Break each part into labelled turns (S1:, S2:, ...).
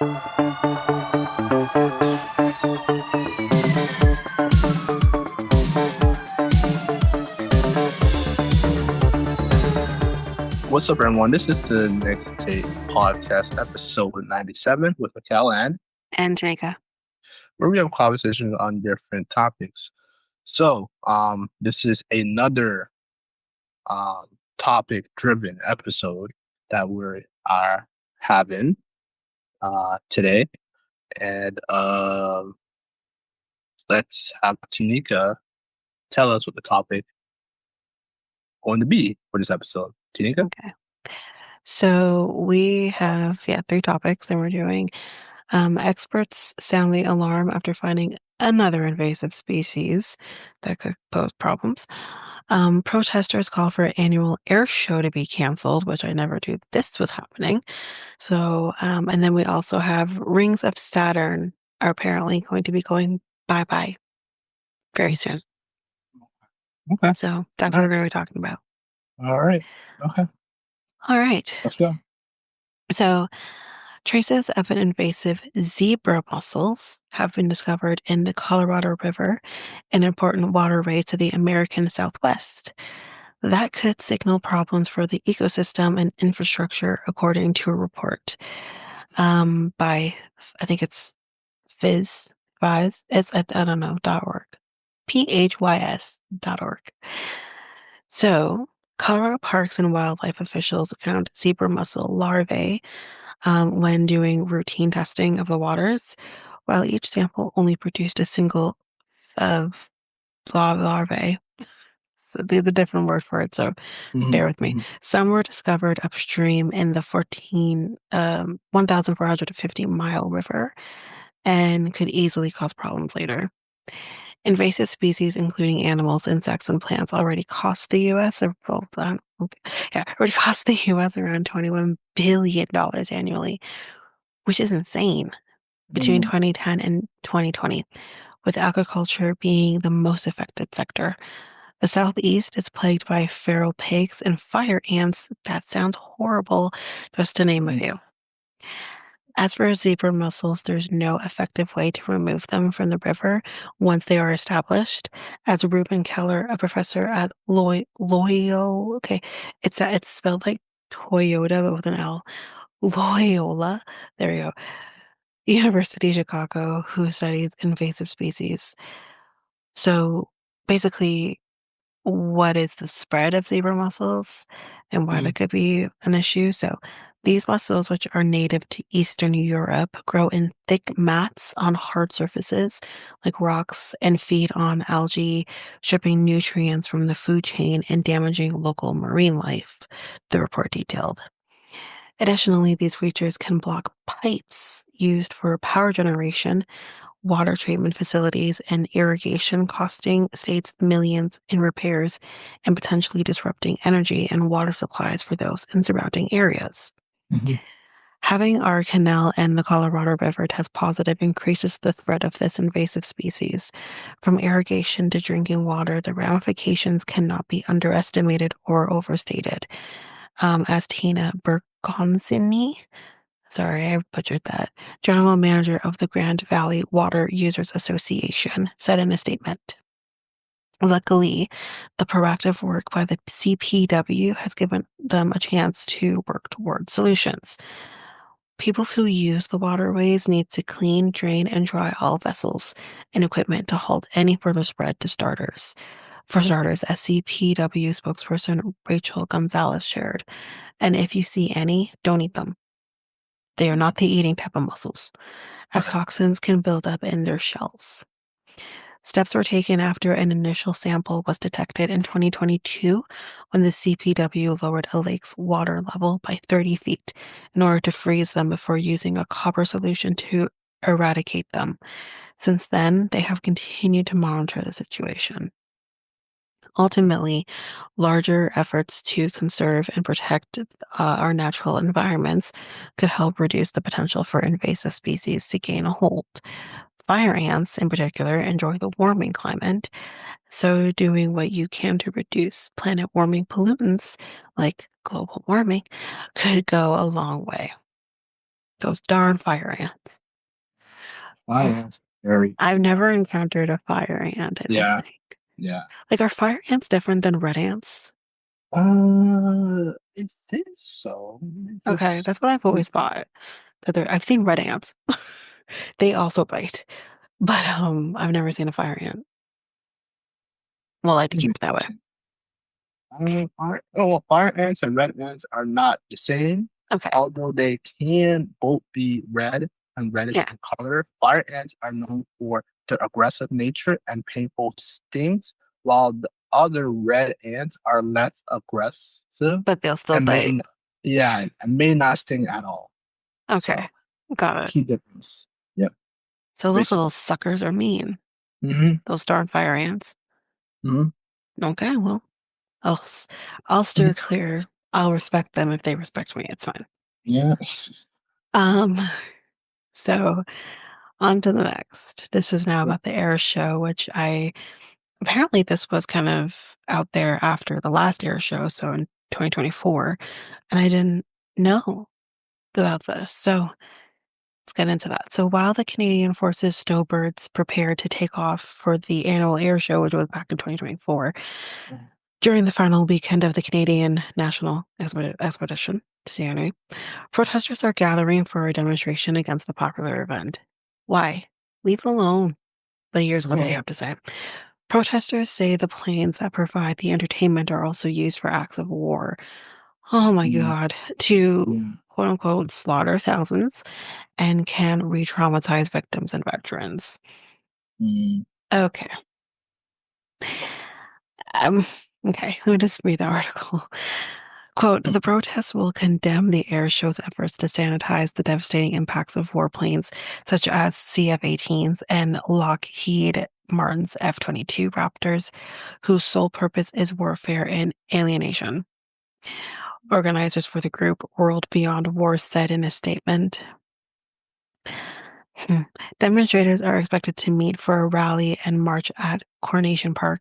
S1: What's up, everyone? This is the Next Take podcast, episode 97 with Mikel
S2: and Tanyka.
S1: where we have conversations on different topics. So, this is another um, topic-driven episode that we are having today, and let's have Tanyka tell us what the topic going to be for this episode. Tanyka?
S2: Okay. So we have, 3 topics that we're doing. Experts sound the alarm after finding another invasive species that could pose problems. Protesters call for an annual air show to be canceled, which I never knew this was happening. So, and then we also have rings of Saturn are apparently going to be going bye-bye very soon.
S1: Okay.
S2: So that's what we're going to be talking about.
S1: All right. Okay.
S2: All right.
S1: Let's go.
S2: So traces of an invasive zebra mussels have been discovered in the Colorado River, an important waterway to the American Southwest. That could signal problems for the ecosystem and infrastructure, according to a report by, I think it's Phys, I don't know, .org. phys.org. So, Colorado Parks and Wildlife officials found zebra mussel larvae when doing routine testing of the waters, while each sample only produced a single of larvae. There's a different word for it, so bear with me. Some were discovered upstream in the 1,450-mile river and could easily cause problems later. Invasive species, including animals, insects, and plants, already cost the U.S. Already cost the U.S. around $21 billion annually, which is insane, between 2010 and 2020, with agriculture being the most affected sector. The Southeast is plagued by feral pigs and fire ants. That sounds horrible, just to name a few. As for zebra mussels, there's no effective way to remove them from the river once they are established. As Ruben Keller, a professor at Loyola, it's spelled like Toyota but with an L. Loyola, there you go. University Chicago, who studies invasive species. So basically, what is the spread of zebra mussels and why that could be an issue? So these mussels, which are native to Eastern Europe, grow in thick mats on hard surfaces like rocks and feed on algae, stripping nutrients from the food chain and damaging local marine life, the report detailed. Additionally, these creatures can block pipes used for power generation, water treatment facilities, and irrigation, costing states millions in repairs and potentially disrupting energy and water supplies for those in surrounding areas. Having our canal and the Colorado River test positive increases the threat of this invasive species. From irrigation to drinking water, the ramifications cannot be underestimated or overstated. As Tina Bergonzini, sorry, I butchered that, general manager of the Grand Valley Water Users Association, said in a statement. Luckily, the proactive work by the CPW has given them a chance to work towards solutions. People who use the waterways need to clean, drain, and dry all vessels and equipment to halt any further spread to starters. For starters, as CPW spokesperson Rachel Gonzalez shared, and if you see any, don't eat them. They are not the eating type of mussels, as toxins can build up in their shells. Steps were taken after an initial sample was detected in 2022 when the CPW lowered a lake's water level by 30 feet in order to freeze them before using a copper solution to eradicate them. Since then, they have continued to monitor the situation. Ultimately, larger efforts to conserve and protect our natural environments could help reduce the potential for invasive species to gain a hold. Fire ants, in particular, enjoy the warming climate, so doing what you can to reduce planet-warming pollutants, like global warming, could go a long way. Those darn fire ants.
S1: Fire ants are very
S2: I've never encountered a fire ant, I don't
S1: yeah,
S2: think.
S1: yeah.
S2: Like, are fire ants different than red ants?
S1: I think so.
S2: Okay,
S1: Just
S2: that's what I've always thought. I've seen red ants. They also bite, but I've never seen a fire ant. Well, I like to keep it that way.
S1: fire ants and red ants are not the same,
S2: Okay,
S1: although they can both be red and reddish
S2: yeah,
S1: in color. Fire ants are known for their aggressive nature and painful stings, while the other red ants are less aggressive
S2: but they'll still
S1: and
S2: bite.
S1: yeah, and may not sting at all.
S2: Okay,
S1: So
S2: got it.
S1: key difference. Yep,
S2: So those little
S1: basically.
S2: suckers are mean.
S1: Hmm.
S2: Those darn fire ants.
S1: Hmm.
S2: Okay, well, I'll s- I'll steer
S1: Hmm.
S2: clear. I'll respect them if they respect me. It's fine.
S1: Yeah.
S2: Um, so on to the next. This is now about the Air Show, which I apparently this was kind of out there after the last Air Show, so in 2024, and I didn't know about this. So let's get into that. So while the Canadian Forces snowbirds prepared to take off for the annual Air Show, which was back in 2024, during the final weekend of the Canadian National Expedition, CNA, protesters are gathering for a demonstration against the popular event. Why? Leave it alone. But here's what they have to say. Protesters say the planes that provide the entertainment are also used for acts of war. Oh my
S1: Mm,
S2: God. To
S1: yeah.
S2: quote unquote slaughter thousands and can re traumatize victims and veterans.
S1: Mm,
S2: Okay. Um, okay, let me just read the article. Quote, the protests will condemn the air show's efforts to sanitize the devastating impacts of warplanes such as CF-18s and Lockheed Martin's F-22 Raptors, whose sole purpose is warfare and alienation. Organizers for the group World Beyond War said in a statement. Hmm. Demonstrators are expected to meet for a rally and march at Coronation Park,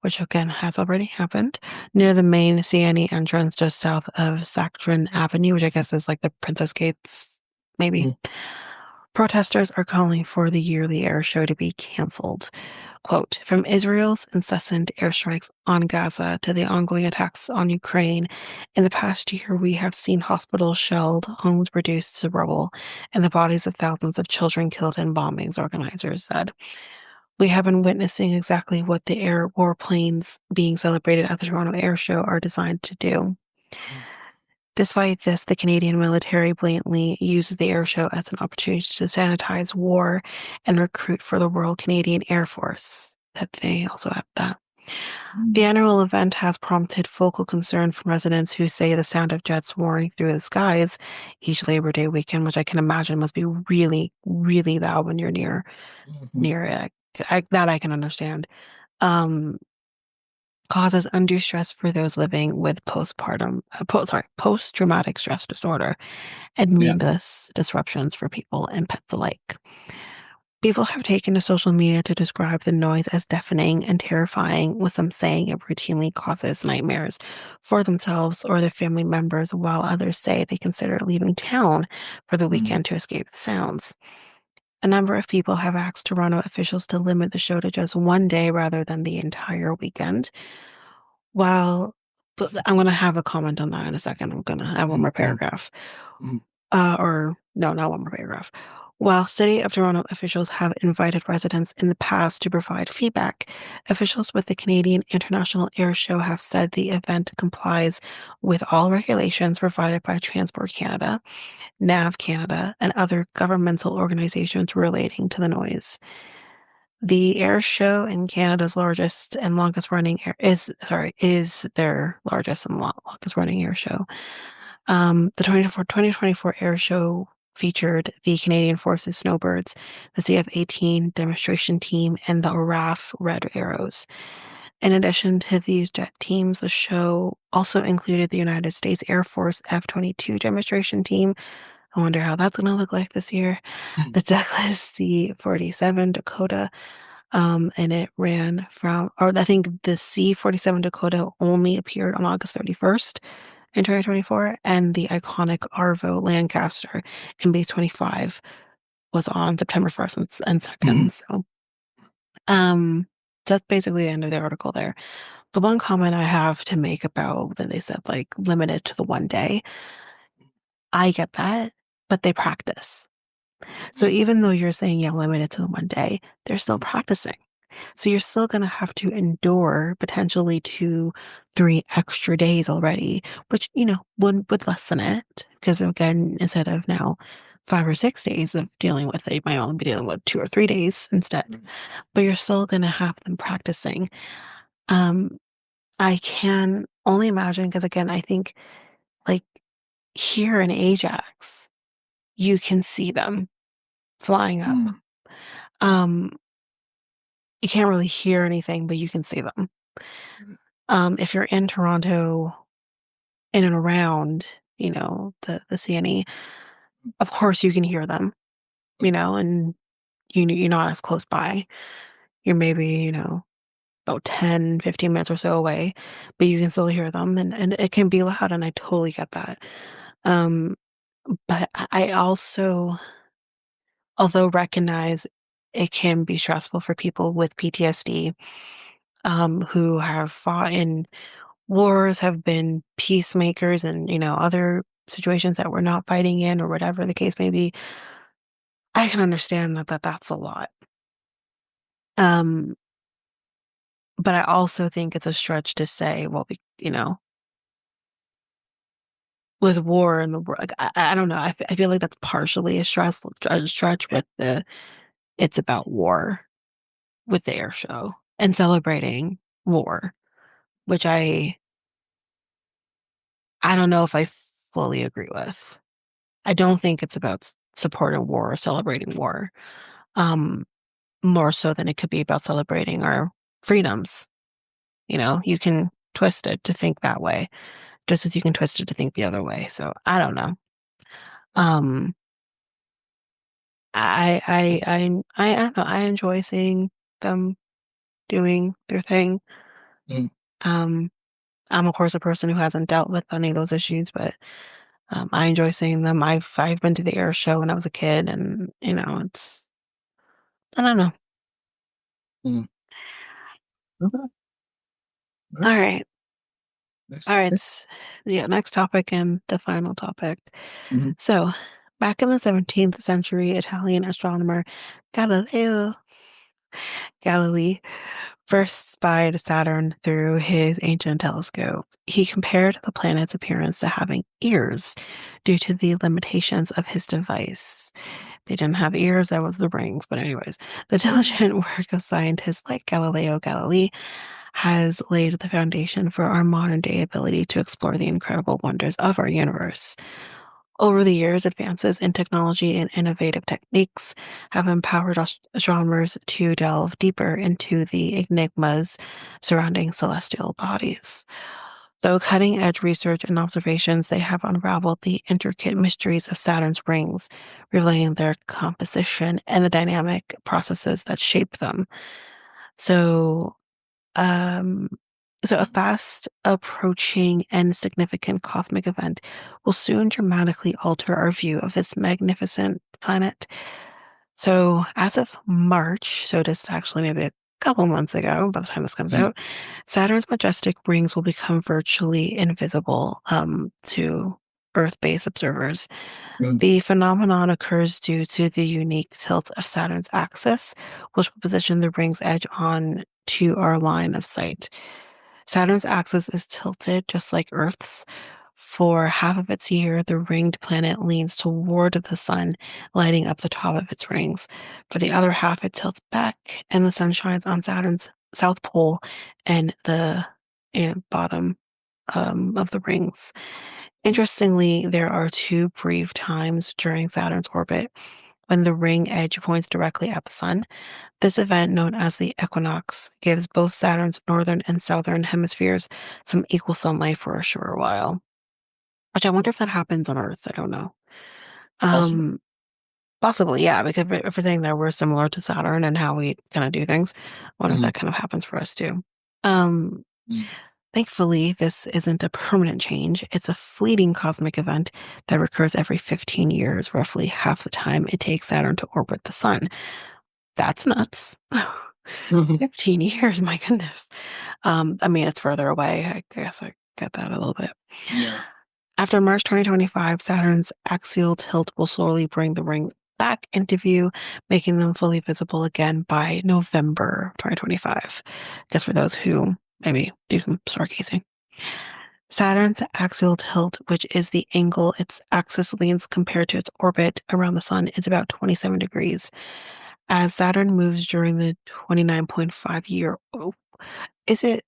S2: which again has already happened, near the main CNE entrance just south of Saturn Avenue, which I guess is like the Princess Gates, maybe.
S1: mm,
S2: Protesters are calling for the yearly air show to be canceled. Quote, from Israel's incessant airstrikes on Gaza to the ongoing attacks on Ukraine, in the past year we have seen hospitals shelled, homes reduced to rubble, and the bodies of thousands of children killed in bombings, organizers said. We have been witnessing exactly what the air warplanes being celebrated at the Toronto Air Show are designed to do. Despite this, the Canadian military blatantly uses the air show as an opportunity to sanitize war and recruit for the Royal Canadian Air Force. That they also have that. The
S1: mm,
S2: annual event has prompted vocal concern from residents who say the sound of jets soaring through the skies each Labor Day weekend, which I can imagine must be really, really loud when you're
S1: mhm,
S2: near it. That I can understand. Um, causes undue stress for those living with post-traumatic stress disorder and
S1: yeah.
S2: needless disruptions for people and pets alike. People have taken to social media to describe the noise as deafening and terrifying, with some saying it routinely causes nightmares for themselves or their family members, while others say they consider leaving town for the
S1: Mm,
S2: weekend to escape the sounds. A number of people have asked Toronto officials to limit the show to just one day rather than the entire weekend. While but I'm gonna have a comment on that in a second. I'm gonna add one
S1: mm,
S2: more
S1: mm,
S2: paragraph.
S1: mm,
S2: Or no, not one more paragraph. While City of Toronto officials have invited residents in the past to provide feedback, officials with the Canadian International Air Show have said the event complies with all regulations provided by Transport Canada, NAV Canada, and other governmental organizations relating to the noise. The air show in Canada's largest and longest running air is their largest and longest running air show. The 2024 air show featured the Canadian Forces Snowbirds, the CF-18 demonstration team, and the RAF Red Arrows. In addition to these jet teams, the show also included the United States Air Force F-22 demonstration team. I wonder how that's going to look like this year.
S1: mm,
S2: The Douglas C-47 Dakota, and it ran from, or I think the C-47 Dakota only appeared on August 31st, in 2024, and the iconic Arvo Lancaster in B25 was on September 1st and
S1: Mhm.
S2: 2nd. So, um, that's basically the end of the article there. The one comment I have to make about that they said like limited to the one day, I get that, but they practice. So even though you're saying, yeah, limited to the one day, they're still practicing. So you're still going to have to endure potentially 2, 3 extra days already, which, would lessen it. Because again, instead of now 5 or 6 days of dealing with it, you might only be dealing with 2 or 3 days instead. But you're still going to have them practicing. Um, I can only imagine, because again, I think like here in Ajax, you can see them flying up.
S1: Mhm.
S2: Um, you can't really hear anything, but you can see them. If you're in Toronto, in and around, the CNE, of course you can hear them, and you're not as close by. You're maybe, about 10, 15 minutes or so away, but you can still hear them and it can be loud and I totally get that. Um, but I also, although recognize it can be stressful for people with PTSD, who have fought in wars, have been peacemakers and, other situations that we're not fighting in or whatever the case may be, I can understand that's a lot. Um, but I also think it's a stretch to say, well, with war and the war, like, I don't know. I feel like that's partially a stretch with it's about war with the air show and celebrating war, which I don't know if I fully agree with. I don't think it's about supporting war or celebrating war. Um, More so than it could be about celebrating our freedoms. You can twist it to think that way, just as you can twist it to think the other way. So I don't know. Um, I don't know. I enjoy seeing them doing their thing.
S1: Mhm.
S2: Um, I'm of course a person who hasn't dealt with any of those issues, but I enjoy seeing them. I've been to the air show when I was a kid, and it's I don't know.
S1: Mhm. Okay. All
S2: All
S1: right.
S2: right.
S1: Next
S2: All right.
S1: topic.
S2: Yeah, next topic and the final topic.
S1: Mhm.
S2: So, back in the 17th century, Italian astronomer Galileo Galilei first spied Saturn through his ancient telescope. He compared the planet's appearance to having ears due to the limitations of his device. They didn't have ears, that was the rings. But, anyways, the diligent work of scientists like Galileo Galilei has laid the foundation for our modern day ability to explore the incredible wonders of our universe. Over the years, advances in technology and innovative techniques have empowered astronomers to delve deeper into the enigmas surrounding celestial bodies. Though cutting edge research and observations, they have unraveled the intricate mysteries of Saturn's rings, revealing their composition and the dynamic processes that shape them. So, um, so a fast approaching and significant cosmic event will soon dramatically alter our view of this magnificent planet. So as of March, so this is actually maybe a couple months ago by the time this comes
S1: Mhm.
S2: out, Saturn's majestic rings will become virtually invisible to Earth-based observers.
S1: Mhm.
S2: The phenomenon occurs due to the unique tilt of Saturn's axis, which will position the ring's edge on to our line of sight. Saturn's axis is tilted just like Earth's. For half of its year, the ringed planet leans toward the sun, lighting up the top of its rings. For the other half, it tilts back, and the sun shines on Saturn's south pole and the bottom of the rings. Interestingly, there are two brief times during Saturn's orbit when the ring edge points directly at the sun. This event, known as the equinox, gives both Saturn's northern and southern hemispheres some equal sunlight for a short while. Which I wonder if that happens on Earth. I don't know.
S1: Possible.
S2: Um, Possibly, yeah, because if we're saying that we're similar to Saturn and how we kind of do things, I wonder if
S1: Mhm.
S2: that kind of happens for us too. Um,
S1: Mhm.
S2: Thankfully, this isn't a permanent change. It's a fleeting cosmic event that recurs every 15 years, roughly half the time it takes Saturn to orbit the sun. That's nuts. 15 years, my goodness. I mean, it's further away. I guess I get that a little bit.
S1: Yeah.
S2: After March 2025, Saturn's axial tilt will slowly bring the rings back into view, making them fully visible again by November 2025. Guess for those who maybe do some stargazing. Saturn's axial tilt, which is the angle its axis leans compared to its orbit around the sun, is about 27 degrees. As Saturn moves during the 29.5 year, oh, is it,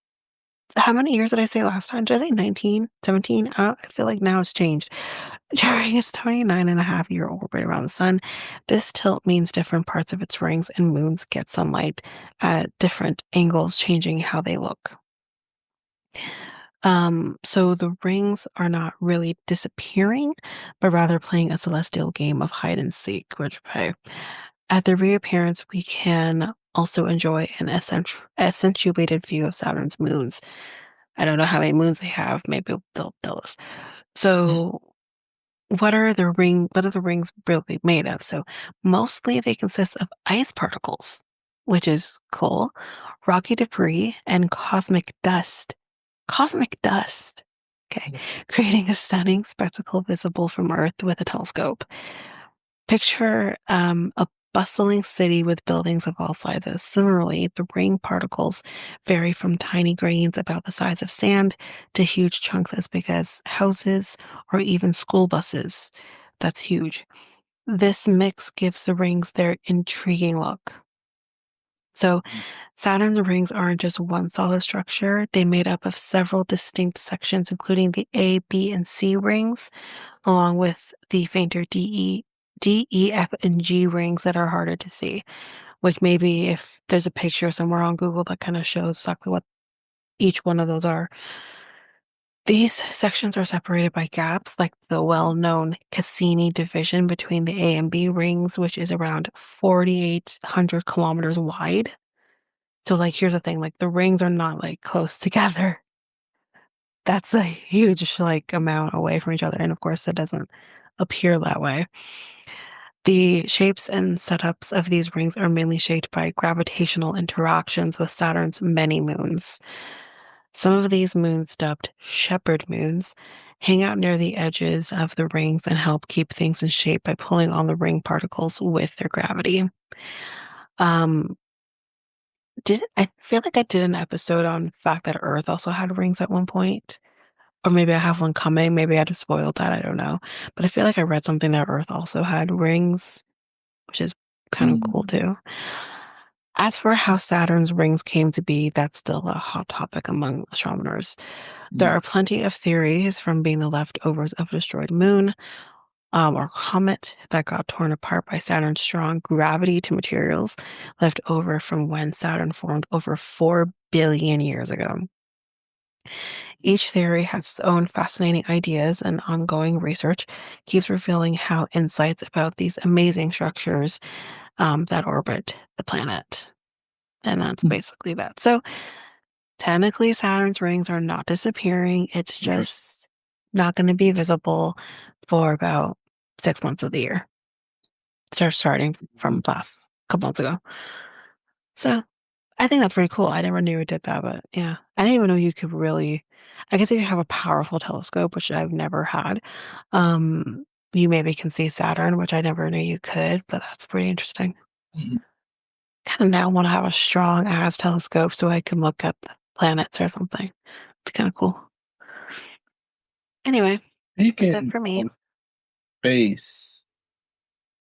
S2: how many years did I say last time? Did I say 19, 17? I feel like now it's changed. During its 29.5 year orbit around the sun, this tilt means different parts of its rings and moons get sunlight at different angles, changing how they look. So the rings are not really disappearing, but rather playing a celestial game of hide and seek, which at their reappearance, we can also enjoy an accentuated view of Saturn's moons. I don't know how many moons they have. Maybe they'll tell us. So what are the rings really made of? So mostly they consist of ice particles, which is cool, rocky debris, and cosmic dust. Cosmic dust. Okay. Creating a stunning spectacle visible from Earth with a telescope. Picture a bustling city with buildings of all sizes. Similarly, the ring particles vary from tiny grains about the size of sand to huge chunks as big as houses or even school buses. That's huge. This mix gives the rings their intriguing look. So, Saturn's rings aren't just one solid structure, they made up of several distinct sections, including the A, B, and C rings, along with the fainter D, E, F, and G rings that are harder to see, which maybe if there's a picture somewhere on Google that kind of shows exactly what each one of those are. These sections are separated by gaps, like the well-known Cassini division between the A and B rings, which is around 4,800 kilometers wide. So, like, here's the thing, like, the rings are not, like, close together. That's a huge, like, amount away from each other, and, of course, it doesn't appear that way. The shapes and setups of these rings are mainly shaped by gravitational interactions with Saturn's many moons. Some of these moons, dubbed shepherd moons, hang out near the edges of the rings and help keep things in shape by pulling on the ring particles with their gravity. Um, did I feel like I did an episode on the fact that Earth also had rings at one point? Or maybe I have one coming. Maybe I just spoiled that. I don't know. But I feel like I read something that Earth also had rings, which is kind of cool
S1: Mm,
S2: too. As for how Saturn's rings came to be, that's still a hot topic among astronomers. There
S1: mm,
S2: are plenty of theories, from being the leftovers of a destroyed moon, or comet that got torn apart by Saturn's strong gravity, to materials left over from when Saturn formed over 4 billion years ago. Each theory has its own fascinating ideas, and ongoing research keeps revealing how insights about these amazing structures that orbit the planet. And that's
S1: mm.
S2: basically that. So technically, Saturn's rings are not disappearing. It's
S1: Interesting.
S2: just not going to be visible for about 6 months of the year. They're starting from last couple months ago. So I think that's pretty cool. I never knew it did that, but yeah, I didn't even know you could really. I guess if you have a powerful telescope, which I've never had, um, you maybe can see Saturn, which I never knew you could. But that's pretty interesting.
S1: Mhm.
S2: Kind of now want to have a strong ass telescope so I can look at the planets or something. Be kind of cool. Anyway, that's it
S1: Speaking
S2: for me.
S1: of space,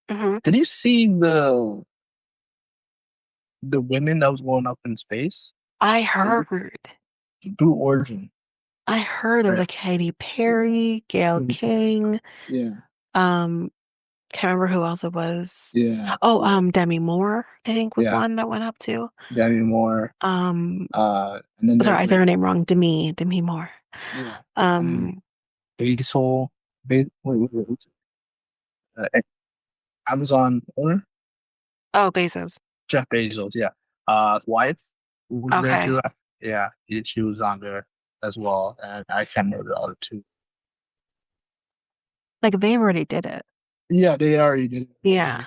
S2: Hmm.
S1: did you see the women that was going up in space?
S2: I
S1: It was
S2: heard.
S1: Blue Origin.
S2: I heard it was
S1: Right.
S2: like Katy Perry, Gail
S1: Mhm.
S2: King.
S1: Yeah.
S2: Um, can't remember who else it was.
S1: Yeah.
S2: Oh, Demi Moore, I think was
S1: Yeah.
S2: one that went up too.
S1: Demi Moore.
S2: Um,
S1: And then
S2: sorry,
S1: there's
S2: I said
S1: like
S2: her name wrong. Demi Moore.
S1: yeah.
S2: Um,
S1: Basil. What's Amazon owner
S2: oh, Bezos.
S1: Jeff Bezos. Yeah. Wife who was there
S2: Okay.
S1: too. Yeah. She was on there. as well, and I can't remember the other two.
S2: Like they already did it.
S1: Yeah, they already did it.
S2: Yeah.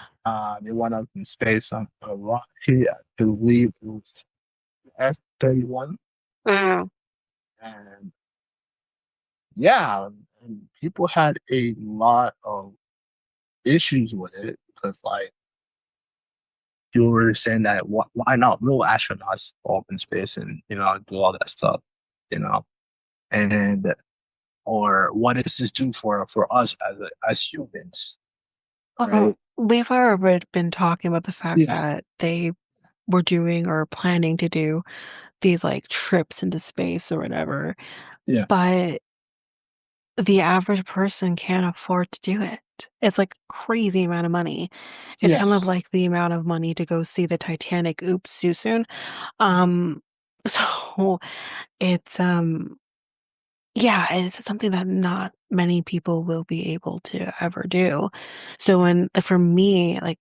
S1: They went up in space on a rocket. I believe it was F-31,
S2: Mm.
S1: and yeah, and people had a lot of issues with it because like you were saying that why not real astronauts go up in space and do all that stuff, you know, and or what does this do for us as humans, right?
S2: We've already been talking about the fact
S1: Yeah,
S2: that they were doing or planning to do these like trips into space or whatever,
S1: yeah,
S2: but the average person can't afford to do it. It's like crazy amount of money. It's kind of
S1: yes,
S2: like the amount of money to go see the Titanic. Oops, too soon. Um, so it's yeah, it's something that not many people will be able to ever do. So when for me, like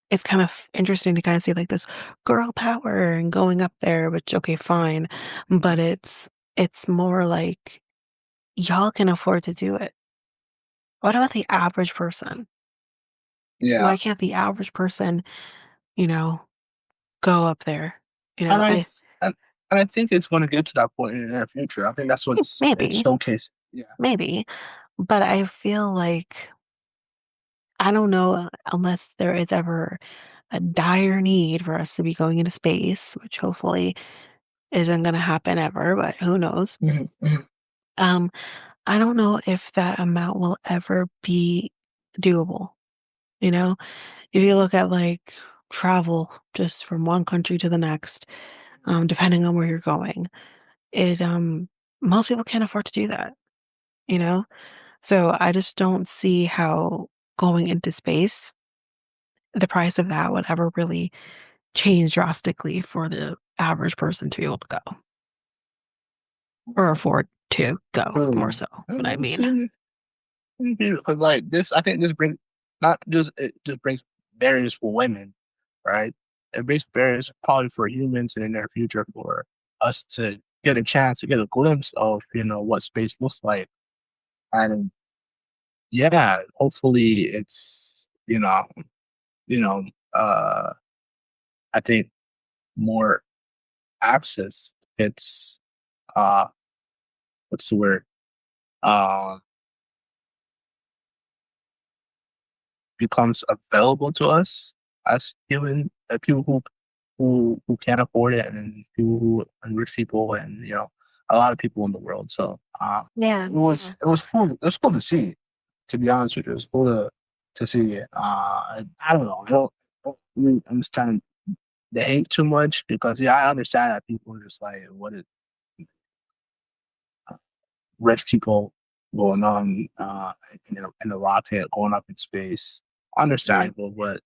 S2: it's kind of interesting to kind of see like this girl power and going up there, which okay, fine, but it's more like y'all can afford to do it. What about the average person?
S1: yeah.
S2: Why can't the average person, you know, go up there? You
S1: And
S2: know,
S1: I
S2: I
S1: and, and I think it's going to get to that point in the near future. I think that's what's it's
S2: maybe,
S1: showcased. Yeah.
S2: maybe, but I feel like I don't know unless there is ever a dire need for us to be going into space, which hopefully isn't going to happen ever, but who knows?
S1: Mhm, mhm.
S2: Um, I don't know if that amount will ever be doable. You know, if you look at like travel just from one country to the next, depending on where you're going, it most people can't afford to do that, you know? So I just don't see how going into space, the price of that would ever really change drastically for the average person to be able to go or afford to go, more
S1: True.
S2: so, is what I
S1: We'll
S2: mean.
S1: see. Because like this, I think this brings not just it just brings barriers for women, right? It brings barriers probably for humans in the near future for us to get a chance to get a glimpse of what space looks like, and yeah, hopefully it's you know uh I think more access. It's what's the word? Uh, becomes available to us as human people who can't afford it, and people who and rich people, and a lot of people in the world. So
S2: Yeah, yeah.
S1: it was cool. It was cool to see. To be honest with you, it was cool to see it. I don't know. I don't really understand the hate too much because yeah, I understand that people are just like, what is rich people going on in a rocket going up in space.
S2: Yeah.
S1: Understandable, but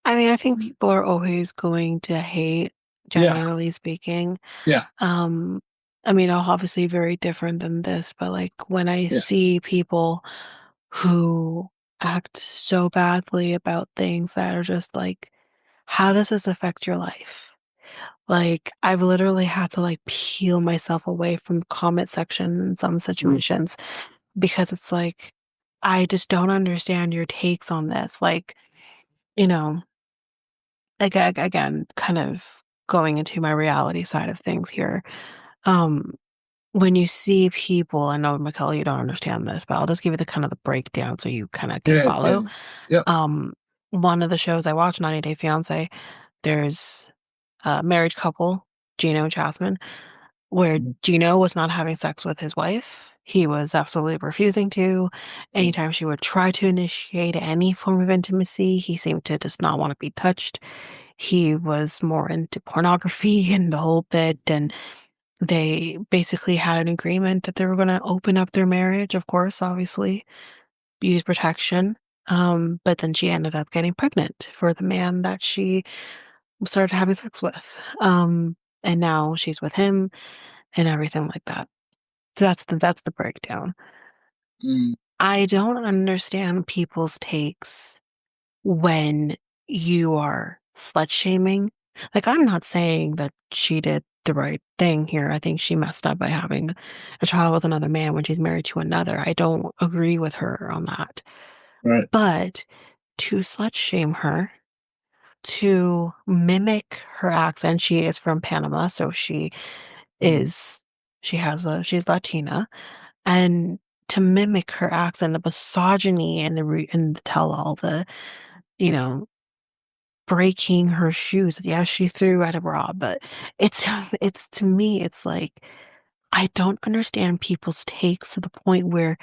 S2: I mean, I think people are always going to hate,
S1: yeah,
S2: generally speaking.
S1: yeah,
S2: Um, I mean, obviously very different than this, but like when I
S1: yeah,
S2: see people who act so badly about things that are just like, how does this affect your life? Like, I've literally had to like peel myself away from the comment section in some
S1: mm,
S2: situations because it's like, I just don't understand your takes on this. Like, you know, again, kind of going into my reality side of things here. Um, when you see people, I know, Mikel, you don't understand this, but I'll just give you the kind of the breakdown so you kind of can
S1: yeah,
S2: follow.
S1: yeah, yeah,
S2: Um, one of the shows I watch, 90 Day Fiance, there's a married couple, Gino and Jasmine, where
S1: mhm,
S2: Gino was not having sex with his wife. He was absolutely refusing to.
S1: mm,
S2: Anytime she would try to initiate any form of intimacy, he seemed to just not want to be touched. He was more into pornography and the whole bit, and they basically had an agreement that they were gonna open up their marriage, of course, obviously, use protection. But then she ended up getting pregnant for the man that she started having sex with. And now she's with him and everything like that. So that's the breakdown.
S1: mm,
S2: I don't understand people's takes when you are slut shaming. Like, I'm not saying that she did the right thing here. I think she messed up by having a child with another man when she's married to another. I don't agree with her on that.
S1: Right.
S2: But to slut shame her, to mimic her accent, she is from Panama, so
S1: Mhm.
S2: is she's Latina, and to mimic her accent, the misogyny and and the tell all, the, you know, breaking her shoes. Yeah, she threw at a bra, but it's it's to me, it's like I don't understand people's takes to the point where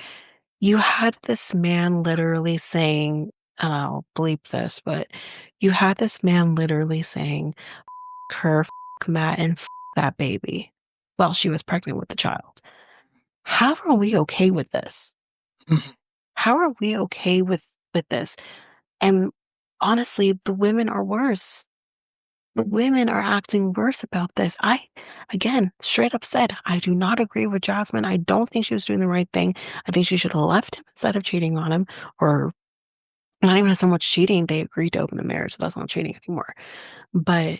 S2: you had this man literally saying, and I'll bleep this, but you had this man literally saying, her, Matt, and that baby while she was pregnant with the child. How are we okay with this? How are we okay with this? And honestly, the women are worse. The women are acting worse about this. Again, straight up said, I do not agree with Jasmine. I don't think she was doing the right thing. I think she should have left him instead of cheating on him, or not even so much cheating. They agreed to open the marriage, so that's not cheating anymore. But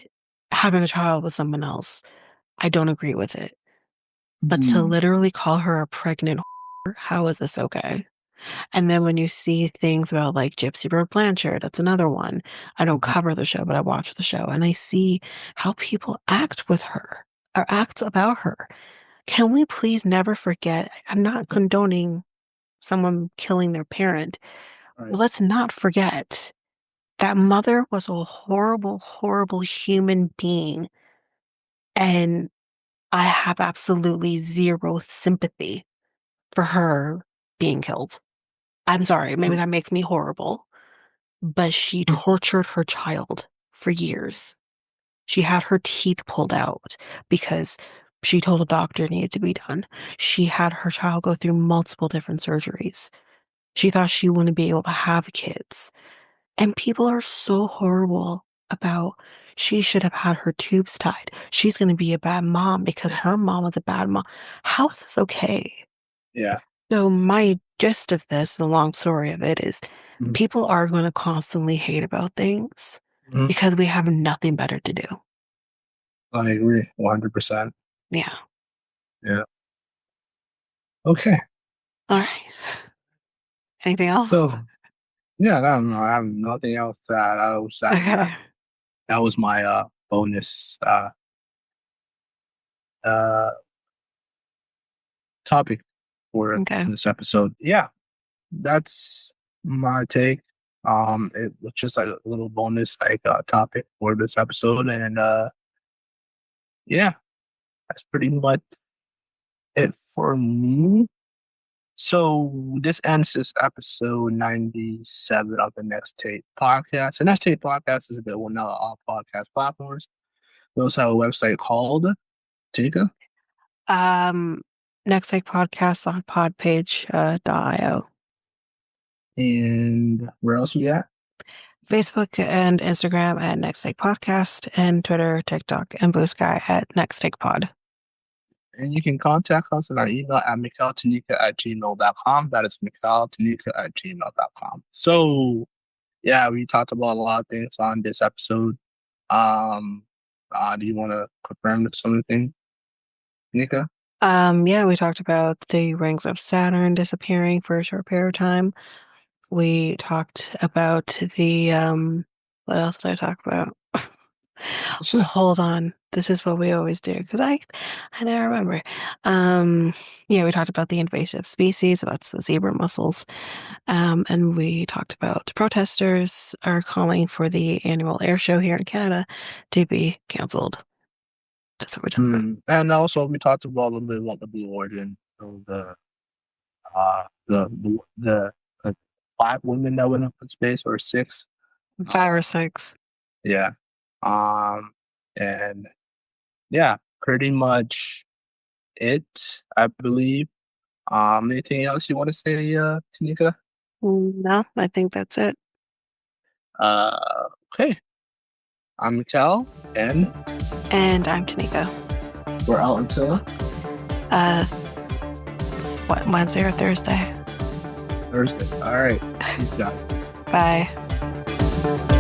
S2: having a child with someone else, I don't agree with it. But to
S1: Mhm.
S2: literally call her a pregnant whore, how is this okay? And then when you see things about like Gypsy Rose Blanchard, that's another one. I don't
S1: Mhm.
S2: cover the show, but I watch the show and I see how people act with her or act about her. Can we please never forget? I'm not condoning someone killing their parent.
S1: Right.
S2: Let's not forget that mother was a horrible, horrible human being. And I have absolutely zero sympathy for her being killed. I'm sorry, maybe that makes me horrible, but she tortured her child for years. She had her teeth pulled out because she told a doctor it needed to be done. She had her child go through multiple different surgeries. She thought she wouldn't be able to have kids. And people are so horrible about she should have had her tubes tied. She's going to be a bad mom because her mom was a bad mom. How is this okay?
S1: Yeah.
S2: So my gist of this, the long story of it is
S1: Mhm.
S2: people are going to constantly hate about things
S1: Mhm.
S2: because we have nothing better to do.
S1: I agree 100%.
S2: Yeah.
S1: Yeah. Okay.
S2: All right. Anything else?
S1: So yeah, I don't know. I have nothing else to add.
S2: Okay.
S1: That was my bonus uh topic for
S2: Okay.
S1: this episode. Yeah, that's my take. It was just like a little bonus topic for this episode, and yeah, that's pretty much it for me. So this ends this episode 97 of the Next Tape podcast. The Next Tape podcast is available now on all podcast platforms. We also have a website called Tika.
S2: Um, Next Take Podcast on podpage, .io.
S1: And where else we at?
S2: Facebook and Instagram at Next Take Podcast, and Twitter, TikTok, and Blue Sky at Next Take Pod.
S1: And you can contact us on our email at mikeltanyka@gmail.com. That is mikeltanyka@gmail.com. So yeah, we talked about a lot of things on this episode. Um, do you want to confirm some of the things, Nika?
S2: Yeah, we talked about the rings of Saturn disappearing for a short period of time. We talked about what else did I talk about?
S1: Sure.
S2: Hold on. This is what we always do because I never remember. Yeah, we talked about the invasive species, about the zebra mussels. And we talked about protesters are calling for the annual air show here in Canada to be canceled. That's what we're talking about.
S1: And also we talked about a little bit about the blue origin of the 5 women that went up in space, or 6.
S2: 5 or 6.
S1: Yeah. Um, and yeah, pretty much it, I believe. Anything else you want to say, Tanika?
S2: No, I think that's it.
S1: Okay. I'm Mikel, and
S2: And I'm Tanyka.
S1: we're out until
S2: Uh, what, Wednesday or Thursday?
S1: Thursday. All right. Peace, guys.
S2: Bye.